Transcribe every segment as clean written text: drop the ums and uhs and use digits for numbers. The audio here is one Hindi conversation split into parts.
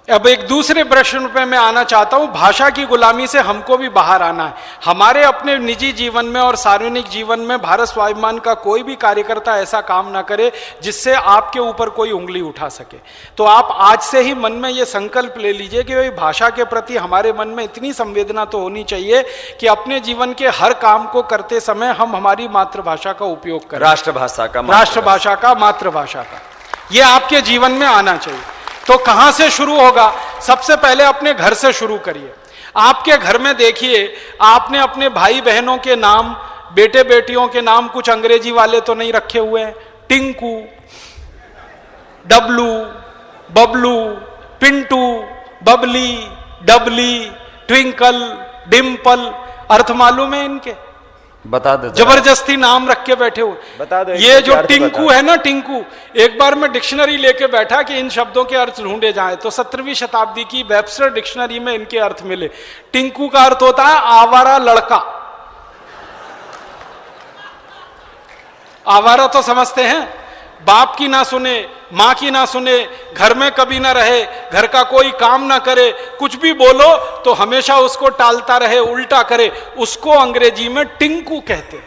अब एक दूसरे प्रश्न पे मैं आना चाहता हूं, भाषा की गुलामी से हमको भी बाहर आना है। हमारे अपने निजी जीवन में और सार्वजनिक जीवन में भारत स्वाभिमान का कोई भी कार्यकर्ता ऐसा काम ना करे जिससे आपके ऊपर कोई उंगली उठा सके। तो आप आज से ही मन में ये संकल्प ले लीजिए कि भाई भाषा के प्रति हमारे मन में इतनी संवेदना तो होनी चाहिए कि अपने जीवन के हर काम को करते समय हम हमारी मातृभाषा का उपयोग करें, राष्ट्रभाषा का, मातृभाषा का, ये आपके जीवन में आना चाहिए। तो कहां से शुरू होगा? सबसे पहले अपने घर से शुरू करिए। आपके घर में देखिए, आपने अपने भाई बहनों के नाम, बेटे बेटियों के नाम कुछ अंग्रेजी वाले तो नहीं रखे हुए हैं? टिंकू, डब्लू, बबलू, पिंटू, बबली, डबली, ट्विंकल, डिम्पल, अर्थ मालूम है इनके? बता दो, जबरदस्ती नाम रख के बैठे हुए। बता दो। ये जो टिंकू है ना, टिंकू, एक बार मैं डिक्शनरी लेके बैठा कि इन शब्दों के अर्थ ढूंढे जाएं, तो 17वीं शताब्दी की वेबस्टर डिक्शनरी में इनके अर्थ मिले। टिंकू का अर्थ होता है आवारा लड़का। आवारा तो समझते हैं, बाप की ना सुने, मां की ना सुने, घर में कभी ना रहे, घर का कोई काम ना करे, कुछ भी बोलो तो हमेशा उसको टालता रहे, उल्टा करे, उसको अंग्रेजी में टिंकू कहते हैं।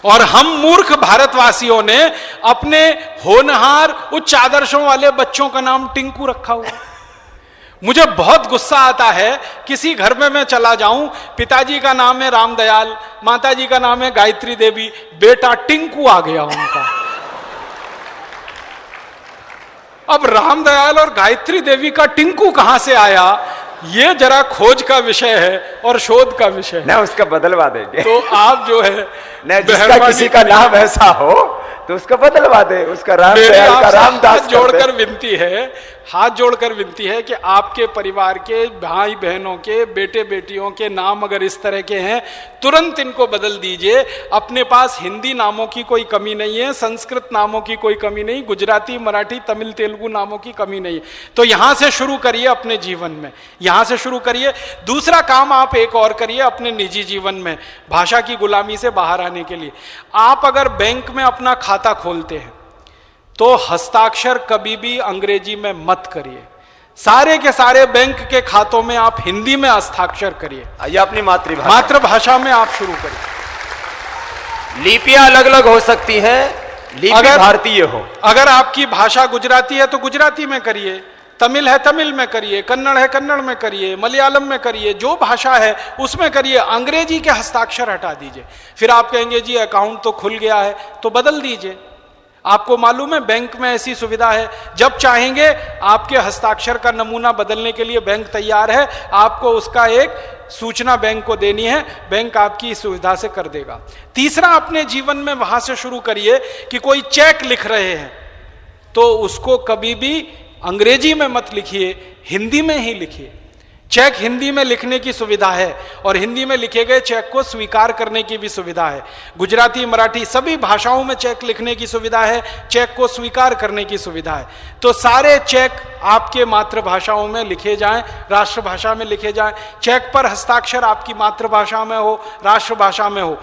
और हम मूर्ख भारतवासियों ने अपने होनहार उच्च आदर्शों वाले बच्चों का नाम टिंकू रखा हुआ। मुझे बहुत गुस्सा आता है, किसी घर में मैं चला जाऊं, पिताजी का नाम है रामदयाल, माताजी का नाम है गायत्री देवी, बेटा टिंकू आ गया उनका। अब रामदयाल और गायत्री देवी का टिंकू कहां से आया, ये जरा खोज का विषय है और शोध का विषय है। ना उसका बदलवा देंगे। तो आप जो है न जिसका किसी का नाम ऐसा हो तो उसका बदलवा दे, उसका रामदयाल का रामदास। हाथ जोड़कर विनती है कि आपके परिवार के भाई बहनों के बेटे बेटियों के नाम अगर इस तरह के हैं, तुरंत इनको बदल दीजिए। अपने पास हिंदी नामों की कोई कमी नहीं है, संस्कृत नामों की कोई कमी नहीं, गुजराती, मराठी, तमिल, तेलुगु नामों की कमी नहीं है। तो यहां से शुरू करिए अपने जीवन में, यहां से शुरू करिए। दूसरा काम आप एक और करिए अपने निजी जीवन में, भाषा की गुलामी से बाहर आने के लिए। आप अगर बैंक में अपना खाता खोलते हैं तो हस्ताक्षर कभी भी अंग्रेजी में मत करिए। सारे के सारे बैंक के खातों में आप हिंदी में हस्ताक्षर करिए, या अपनी मातृभाषा में आप शुरू करिए। लिपियां अलग अलग हो सकती हैं, लिपि अगर भारतीय हो। अगर आपकी भाषा गुजराती है तो गुजराती में करिए, तमिल है तमिल में करिए, कन्नड़ है कन्नड़ में करिए, मलयालम में करिए, जो भाषा है उसमें करिए। अंग्रेजी के हस्ताक्षर हटा दीजिए। फिर आप कहेंगे जी अकाउंट तो खुल गया है, तो बदल दीजिए। आपको मालूम है बैंक में ऐसी सुविधा है, जब चाहेंगे आपके हस्ताक्षर का नमूना बदलने के लिए बैंक तैयार है। आपको उसका एक सूचना बैंक को देनी है, बैंक आपकी इस सुविधा से कर देगा। तीसरा, अपने जीवन में वहां से शुरू करिए कि कोई चेक लिख रहे हैं तो उसको कभी भी अंग्रेजी में मत लिखिए, हिंदी में ही लिखिए। चेक हिंदी में लिखने की सुविधा है और हिंदी में लिखे गए चेक को स्वीकार करने की भी सुविधा है। गुजराती, मराठी सभी भाषाओं में चेक लिखने की सुविधा है, चेक को स्वीकार करने की सुविधा है। तो सारे चेक आपके मातृभाषाओं में लिखे जाएं, राष्ट्रभाषा में लिखे जाएं। चेक पर हस्ताक्षर आपकी मातृभाषा में हो, राष्ट्रभाषा में हो।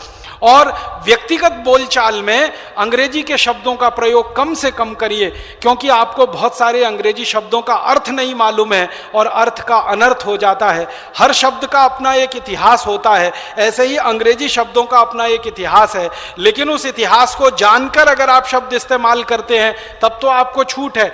और व्यक्तिगत बोलचाल में अंग्रेजी के शब्दों का प्रयोग कम से कम करिए, क्योंकि आपको बहुत सारे अंग्रेजी शब्दों का अर्थ नहीं मालूम है और अर्थ का अनर्थ हो जाता है। हर शब्द का अपना एक इतिहास होता है, ऐसे ही अंग्रेजी शब्दों का अपना एक इतिहास है। लेकिन उस इतिहास को जानकर अगर आप शब्द इस्तेमाल करते हैं तब तो आपको छूट है।